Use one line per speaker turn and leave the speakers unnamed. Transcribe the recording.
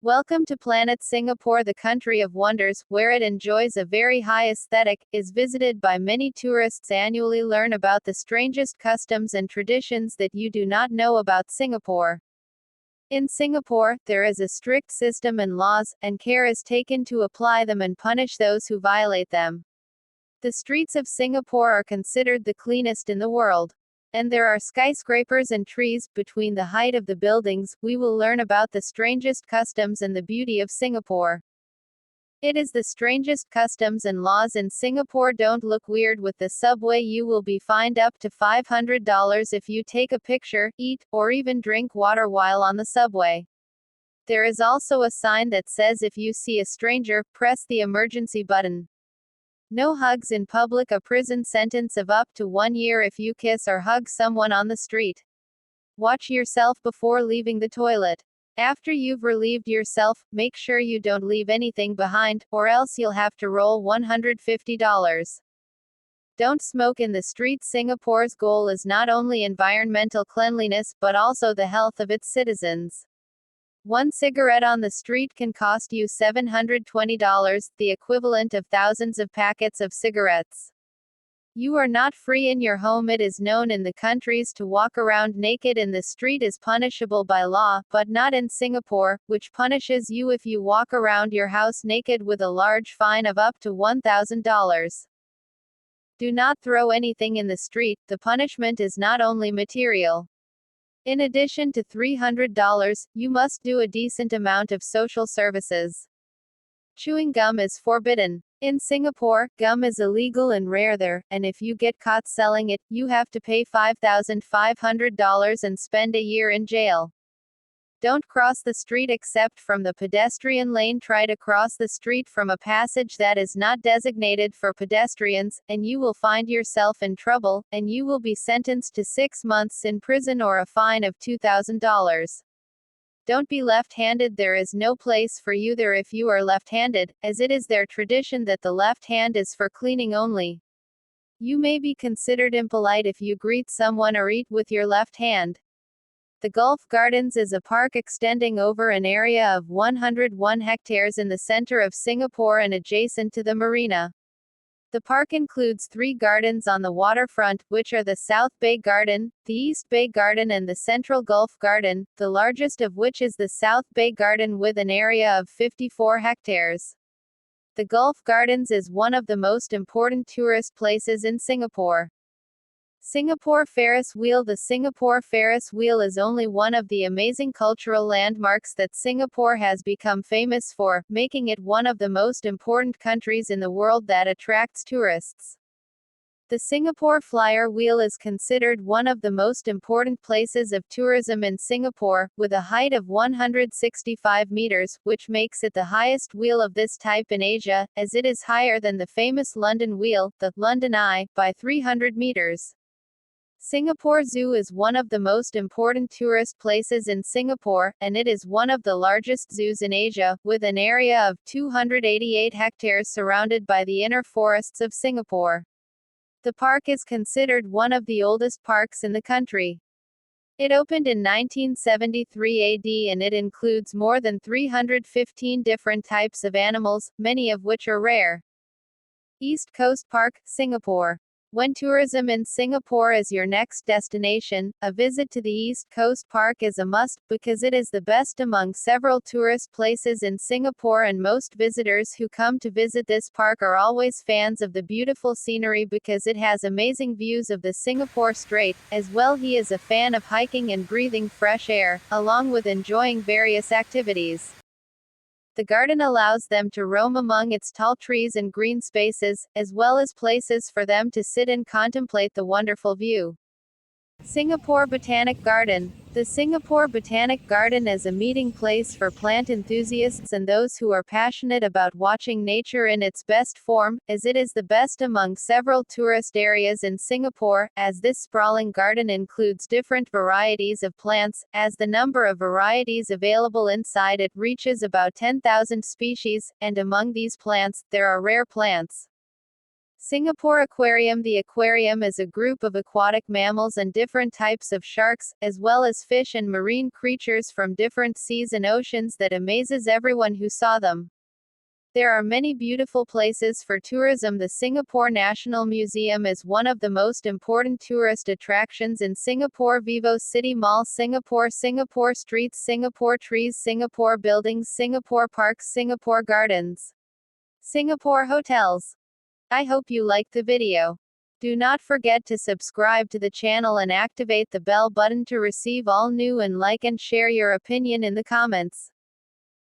Welcome to Planet Singapore, the country of wonders, where it enjoys a very high aesthetic, is visited by many tourists annually. Learn about the strangest customs and traditions that you do not know about Singapore. In Singapore, there is a strict system and laws, and care is taken to apply them and punish those who violate them. The streets of Singapore are considered the cleanest in the world. And there are skyscrapers and trees. Between the height of the buildings, we will learn about the strangest customs and the beauty of Singapore. It is the strangest customs and laws in Singapore. Don't look weird with the subway. You will be fined up to $500 if you take a picture, eat, or even drink water while on the subway. There is also a sign that says if you see a stranger, press the emergency button. No hugs in public. A prison sentence of up to 1 year if you kiss or hug someone on the street. Watch yourself before leaving the toilet. After you've relieved yourself, make sure you don't leave anything behind, or else you'll have to roll $150. Don't smoke in the street. Singapore's goal is not only environmental cleanliness, but also the health of its citizens. One cigarette on the street can cost you $720, the equivalent of thousands of packets of cigarettes. You are not free in your home. It is known in the countries to walk around naked in the street is punishable by law, but not in Singapore, which punishes you if you walk around your house naked with a large fine of up to $1,000. Do not throw anything in the street. The punishment is not only material. In addition to $300, you must do a decent amount of social services. Chewing gum is forbidden. In Singapore, gum is illegal and rare there, and if you get caught selling it, you have to pay $5,500 and spend a year in jail. Don't cross the street except from the pedestrian lane. Try to cross the street from a passage that is not designated for pedestrians, and you will find yourself in trouble, and you will be sentenced to 6 months in prison or a fine of $2,000. Don't be left-handed. There is no place for you there if you are left-handed, as it is their tradition that the left hand is for cleaning only. You may be considered impolite if you greet someone or eat with your left hand. The Gulf Gardens is a park extending over an area of 101 hectares in the center of Singapore and adjacent to the marina. The park includes 3 gardens on the waterfront, which are the South Bay Garden, the East Bay Garden and the Central Gulf Garden, the largest of which is the South Bay Garden with an area of 54 hectares. The Gulf Gardens is one of the most important tourist places in Singapore. Singapore Ferris Wheel. The Singapore Ferris Wheel is only one of the amazing cultural landmarks that Singapore has become famous for, making it one of the most important countries in the world that attracts tourists. The Singapore Flyer Wheel is considered one of the most important places of tourism in Singapore, with a height of 165 meters, which makes it the highest wheel of this type in Asia, as it is higher than the famous London Wheel, the London Eye, by 300 meters. Singapore Zoo is one of the most important tourist places in Singapore, and it is one of the largest zoos in Asia, with an area of 288 hectares surrounded by the inner forests of Singapore. The park is considered one of the oldest parks in the country. It opened in 1973 AD and it includes more than 315 different types of animals, many of which are rare. East Coast Park, Singapore. When tourism in Singapore is your next destination, a visit to the East Coast Park is a must, because it is the best among several tourist places in Singapore, and most visitors who come to visit this park are always fans of the beautiful scenery because it has amazing views of the Singapore Strait. As well, he is a fan of hiking and breathing fresh air, along with enjoying various activities. The garden allows them to roam among its tall trees and green spaces, as well as places for them to sit and contemplate the wonderful view. Singapore Botanic Garden. The Singapore Botanic Garden is a meeting place for plant enthusiasts and those who are passionate about watching nature in its best form, as it is the best among several tourist areas in Singapore, as this sprawling garden includes different varieties of plants, as the number of varieties available inside it reaches about 10,000 species, and among these plants, there are rare plants. Singapore Aquarium. The aquarium is a group of aquatic mammals and different types of sharks, as well as fish and marine creatures from different seas and oceans that amazes everyone who saw them. There are many beautiful places for tourism. The Singapore National Museum is one of the most important tourist attractions in Singapore. Vivo City Mall, Singapore, Singapore Streets, Singapore Trees, Singapore Buildings, Singapore Parks, Singapore Gardens, Singapore Hotels. I hope you liked the video. Do not forget to subscribe to the channel and activate the bell button to receive all new, and like and share your opinion in the comments.